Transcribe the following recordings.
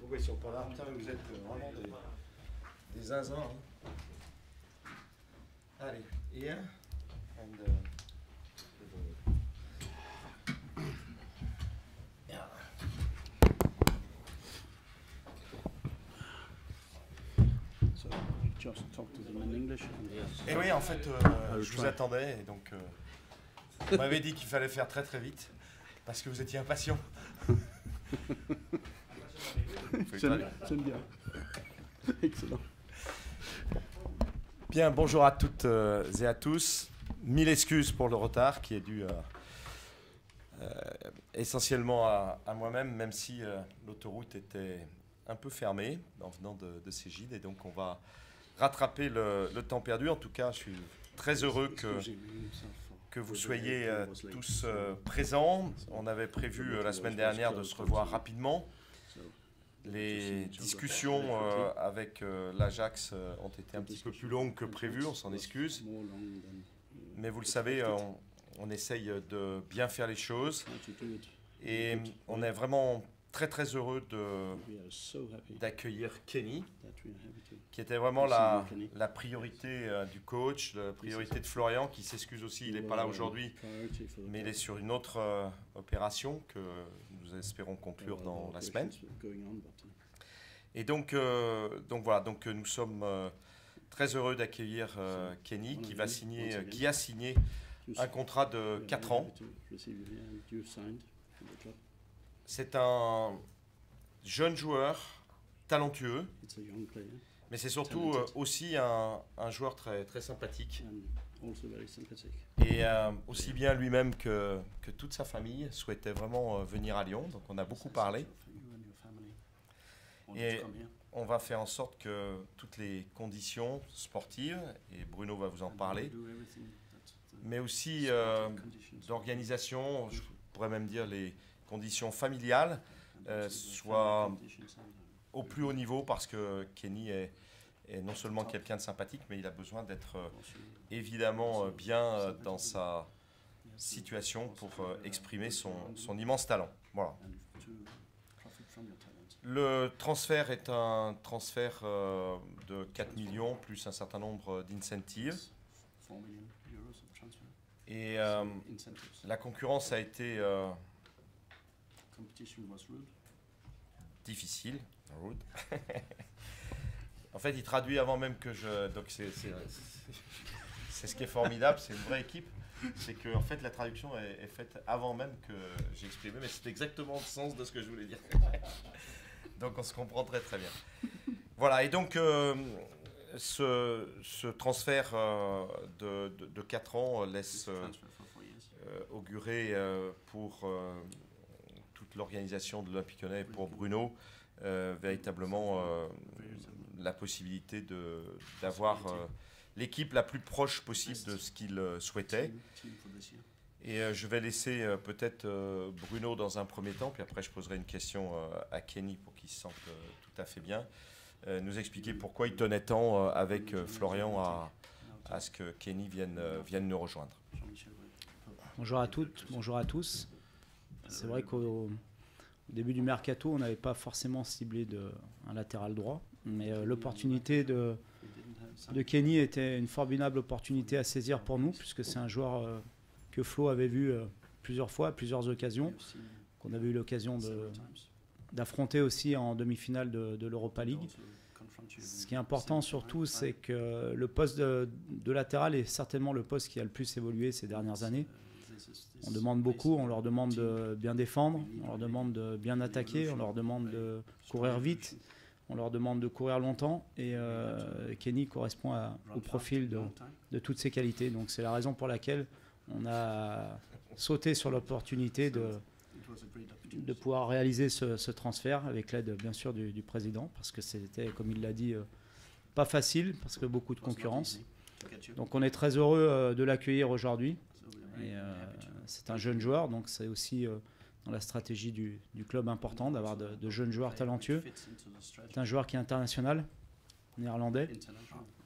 pourquoi ils sont pas là. Putain, vous êtes vraiment des zinzins. Hein. Allez, here. And, yeah. So just talk to them in English. Et oui, en fait, je vous attendais, et donc vous m'avez dit qu'il fallait faire très très vite, parce que vous étiez impatient. J'aime bien. Excellent. Bien, bonjour à toutes et à tous. Mille excuses pour le retard qui est dû essentiellement à moi-même, même si l'autoroute était un peu fermée en venant de Cégide, et donc on va rattraper le temps perdu. En tout cas, je suis très heureux que vous soyez tous présents. On avait prévu la semaine dernière de se revoir rapidement. Les discussions avec l'Ajax ont été un petit peu plus longues que prévu, on s'en excuse. Mais vous le savez, on essaye de bien faire les choses. Et on est vraiment très très heureux d'accueillir Kenny, qui était vraiment la priorité du coach, la priorité de Florian, qui s'excuse aussi, il n'est pas là aujourd'hui, mais il est sur une autre opération que nous espérons conclure dans la semaine. Et donc voilà, donc nous sommes très heureux d'accueillir Kenny, qui a signé un contrat de 4 ans. C'est un jeune joueur talentueux, mais c'est surtout aussi un joueur très, très sympathique. Et aussi bien lui-même que toute sa famille souhaitait vraiment venir à Lyon, donc on a beaucoup parlé. Et on va faire en sorte que toutes les conditions sportives, et Bruno va vous en parler, mais aussi d'organisation, je pourrais même dire les conditions familiales, soient au plus haut niveau, parce que Kenny est non seulement quelqu'un de sympathique, mais il a besoin d'être évidemment bien dans sa situation pour exprimer son immense talent. Voilà. Le transfert est un transfert de 4 millions plus un certain nombre d'incentives. Et la concurrence a été difficile. Rude. En fait, il traduit avant même que je... Donc c'est ce qui est formidable, c'est une vraie équipe. C'est que en fait, la traduction est faite avant même que j'ai exprimé, mais c'est exactement le sens de ce que je voulais dire. Donc on se comprend très très bien. Voilà, et donc ce transfert de 4 ans laisse augurer pour toute l'organisation de l'Olympique Lyonnais et pour Bruno véritablement la possibilité d'avoir l'équipe la plus proche possible de ce qu'il souhaitait. Et je vais laisser peut-être Bruno dans un premier temps, puis après je poserai une question à Kenny pour qu'il se sente tout à fait bien, nous expliquer pourquoi il tenait tant avec Florian à ce que Kenny vienne nous rejoindre. Bonjour à toutes, bonjour à tous. C'est vrai qu'au début du mercato, on n'avait pas forcément ciblé un latéral droit, mais l'opportunité de Kenny était une formidable opportunité à saisir pour nous, puisque c'est un joueur que Flo avait vu plusieurs fois, à plusieurs occasions, qu'on avait eu l'occasion d'affronter aussi en demi-finale de l'Europa League. Ce qui est important surtout, c'est que le poste de latéral est certainement le poste qui a le plus évolué ces dernières années. On demande beaucoup, on leur demande de bien défendre, on leur demande de bien attaquer, on leur demande de courir vite, on leur demande de courir longtemps, et Kenny correspond au profil de toutes ces qualités. Donc c'est la raison pour laquelle on a sauté sur l'opportunité de pouvoir réaliser ce transfert avec l'aide bien sûr du président, parce que c'était, comme il l'a dit, pas facile, parce que beaucoup de concurrence. Donc on est très heureux de l'accueillir aujourd'hui. Et c'est un jeune joueur, donc c'est aussi dans la stratégie du club important d'avoir de jeunes joueurs talentueux. C'est un joueur qui est international, néerlandais.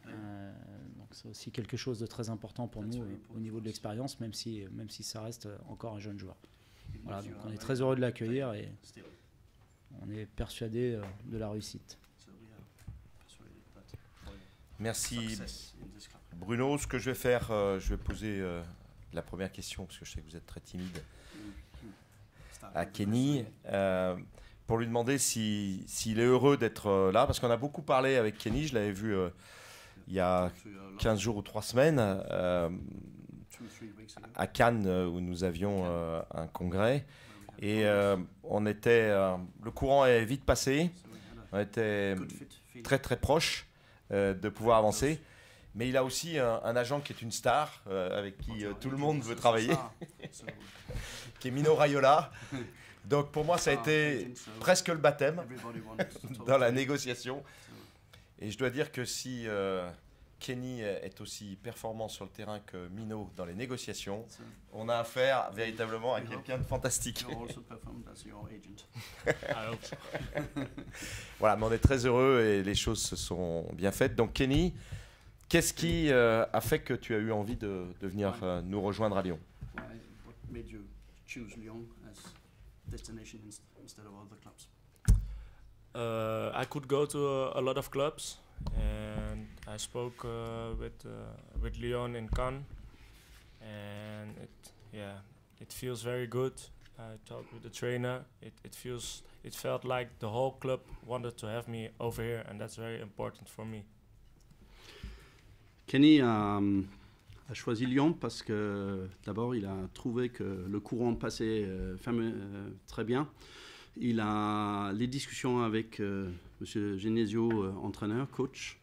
Donc c'est aussi quelque chose de très important pour nous au niveau de l'expérience, même si ça reste encore un jeune joueur. Voilà, donc on est très heureux de l'accueillir et on est persuadé de la réussite. Merci Bruno. Ce que je vais faire, je vais poser la première question, parce que je sais que vous êtes très timide, à Kenny, pour lui demander s'il est heureux d'être là, parce qu'on a beaucoup parlé avec Kenny, je l'avais vu il y a 15 jours ou 3 semaines, à Cannes, où nous avions un congrès, et le courant est vite passé, on était très très proche de pouvoir avancer. Mais il a aussi un agent qui est une star, avec qui tout le monde veut travailler, qui est Mino Raiola. Donc pour moi, ça a été presque le baptême dans la négociation. Et je dois dire que si Kenny est aussi performant sur le terrain que Mino dans les négociations, on a affaire véritablement à quelqu'un de fantastique. Voilà, mais on est très heureux et les choses se sont bien faites. Donc Kenny, qu'est-ce qui a fait que tu as eu envie de venir nous rejoindre à Lyon? What made you choose Lyon as destination instead of other clubs? I could go to a lot of clubs, and I spoke with Lyon in Cannes, and it feels very good. I talked with the trainer. It felt like the whole club wanted to have me over here, and that's very important for me. Kenny a choisi Lyon parce que d'abord il a trouvé que le courant passait très bien. Il a les discussions avec Monsieur Genesio, entraîneur, coach,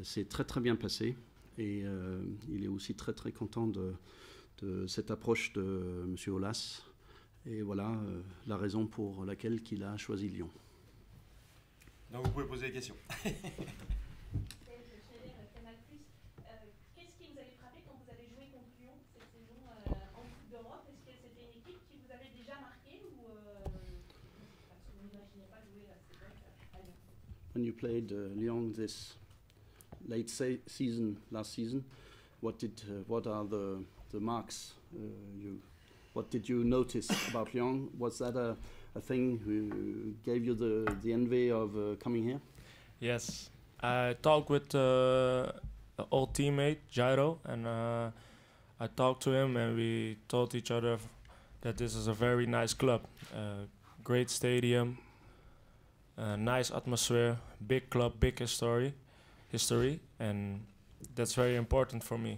c'est très très bien passé, et il est aussi très très content de cette approche de Monsieur Aulas, et voilà la raison pour laquelle il a choisi Lyon. Donc vous pouvez poser des questions. When you played Lyon this late season, last season, what are the marks? What did you notice about Lyon? Was that a thing who gave you the envy of coming here? Yes, I talked with an old teammate, Jairo, and I talked to him, and we told each other that this is a very nice club, great stadium, nice atmosphere, big club, big history, and that's very important for me.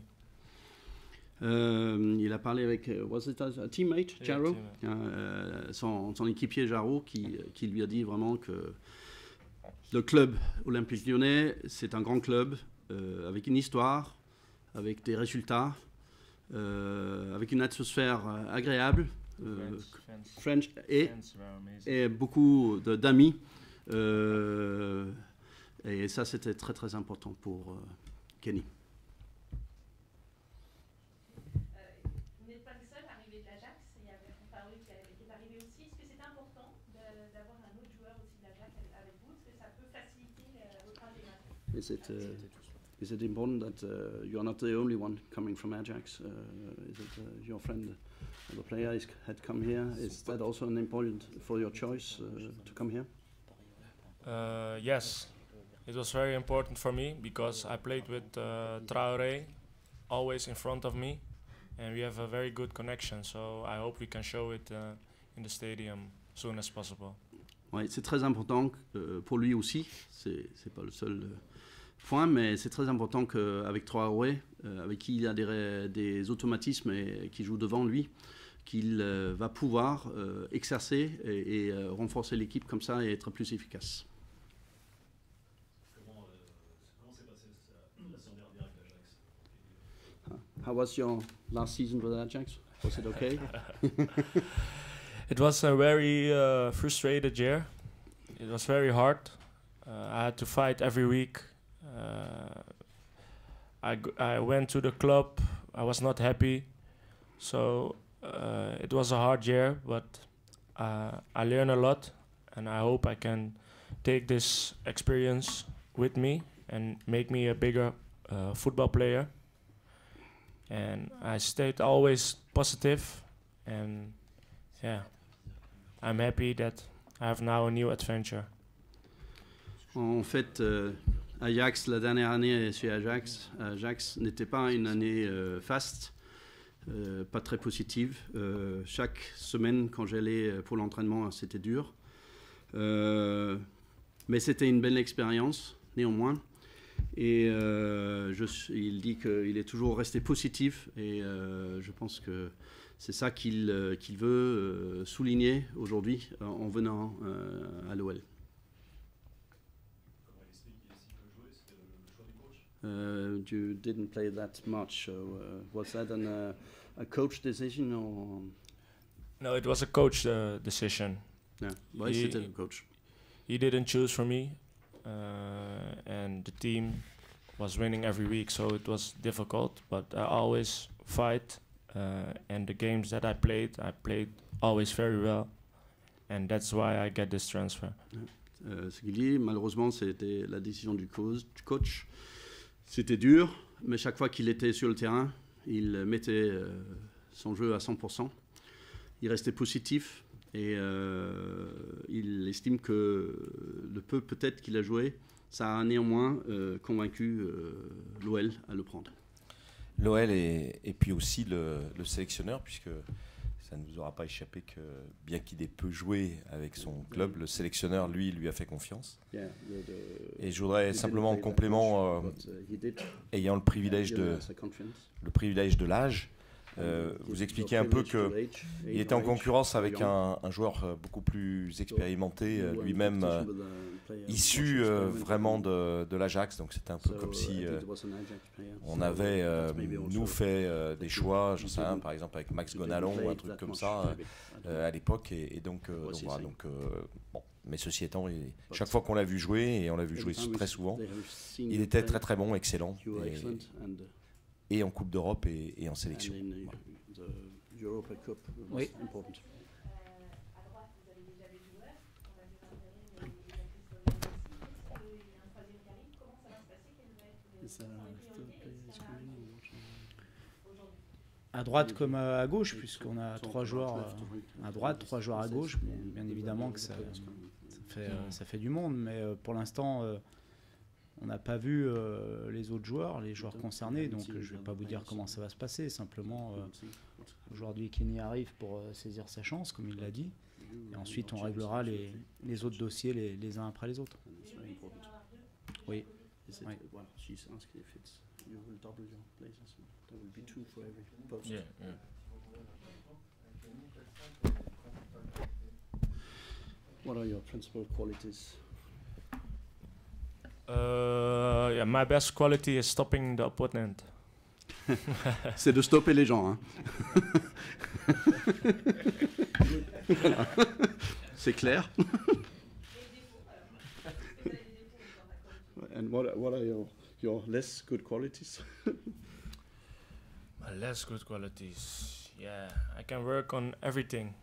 Il a parlé avec, was it a teammate, Jaro? Son équipier Jaro, qui lui a dit vraiment que le club Olympique Lyonnais, c'est un grand club avec une histoire, avec des résultats, avec une atmosphère agréable, French et beaucoup d'amis. Et ça, c'était très très important pour Kenny. Vous n'êtes pas le seul arrivé de l'Ajax, il y avait Farouk qui est arrivé aussi. Est-ce que c'est important d'avoir un autre joueur aussi de l'Ajax avec vous? Est-ce que ça peut faciliter votre intégration? Is it important that you are not the only one coming from Ajax? Is it your friend, the player, had come here? Is that also an important for your choice to come here? Yes, it was very important for me because I played with Traoré always in front of me, and we have a very good connection. So I hope we can show it in the stadium soon as possible. Ouais, c'est très important pour lui aussi. C'est pas le seul point, mais c'est très important qu'avec Traoré, avec qui il a des automatismes et qui joue devant lui, qu'il va pouvoir exercer et renforcer l'équipe comme ça et être plus efficace. Comment s'est passée la saison dernière avec l'Ajax? How was your last season with Ajax? Was it okay? It was a very frustrated year. It was very hard. I had to fight every week. I went to the club. I was not happy. So it was a hard year, but I learned a lot, and I hope I can take this experience with me and make me a bigger football player. And I stayed always positive, and yeah, I'm happy that I have now a new adventure. En fait, Ajax, la dernière année chez Ajax n'était pas une année faste, pas très positive. Chaque semaine, quand j'allais pour l'entraînement, c'était dur. Mais c'était une belle expérience, néanmoins. Et il dit qu'il est toujours resté positif. Et je pense que c'est ça qu'il veut souligner aujourd'hui en venant à l'OL. You didn't play that much. Was that a coach decision or? No, it was a coach decision. Yeah, why c'était le coach? He didn't choose for me, and the team was winning every week, so it was difficult. But I always fight, and the games that I played always very well, and that's why I get this transfer. Ce qu'il dit, malheureusement, c'était la décision du coach. C'était dur, mais chaque fois qu'il était sur le terrain, il mettait son jeu à 100%. Il restait positif et il estime que le peu peut-être qu'il a joué, ça a néanmoins convaincu l'OL à le prendre. L'OL et puis aussi le sélectionneur, puisque ça ne vous aura pas échappé que bien qu'il ait peu joué avec son club, le sélectionneur, lui a fait confiance. Et je voudrais simplement en complément, ayant le privilège de l'âge, vous expliquer un peu qu'il était en concurrence avec un joueur beaucoup plus expérimenté, lui-même issu vraiment de l'Ajax. Donc c'était un peu comme si on avait, nous, fait des choix, j'en sais rien, par exemple avec Max Gonalon ou un truc comme ça à l'époque. Et donc voilà. Bon. Mais ceci étant, chaque fois qu'on l'a vu jouer, et on l'a vu jouer très souvent, il était très très bon, excellent. Et en Coupe d'Europe et en sélection. Oui. À droite, vous avez déjà des joueurs. On va dire il y a un troisième qui arrive. Comment ça va se passer? Quelles vont être les priorités? À droite comme à gauche, puisqu'on a 3 joueurs à droite, 3 joueurs à gauche. Bien évidemment que ça fait du monde, mais pour l'instant, on n'a pas vu les autres joueurs, les joueurs concernés, donc je ne vais pas vous dire comment ça va se passer. Simplement, aujourd'hui, Kenny arrive pour saisir sa chance, comme il l'a dit, et ensuite on réglera les autres dossiers les uns après les autres. Oui. What are your principal qualities? Yeah, my best quality is stopping the opponent. C'est de stopper les gens. Hein. C'est clair. And what are your less good qualities? My less good qualities, yeah, I can work on everything.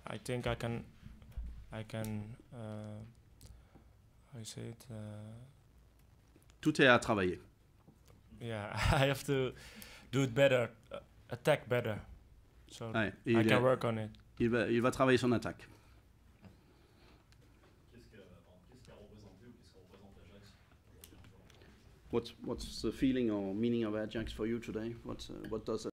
I think I can. How you say it? Tout est à travailler. Yeah, I have to do it better, attack better. So Ouais, I can work on it. Il va travailler son attaque. Qu'est-ce qui a représenté ou qu'est-ce qu'on représente Ajax aujourd'hui encore? What's the feeling or meaning of Ajax for you today? What does